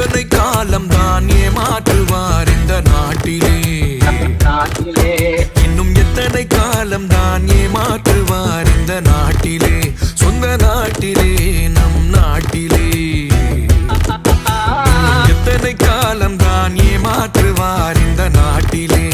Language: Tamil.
எத்தனை காலம் தான் ஏமாற்றுவார் இந்த நாட்டிலே இன்னும் எத்தனை காலம் தான் ஏமாற்றுவார் இந்த நாட்டிலே சொந்த நாட்டிலே நம் நாட்டிலே எத்தனை காலம் தான் ஏமாற்றுவார் இந்த நாட்டிலே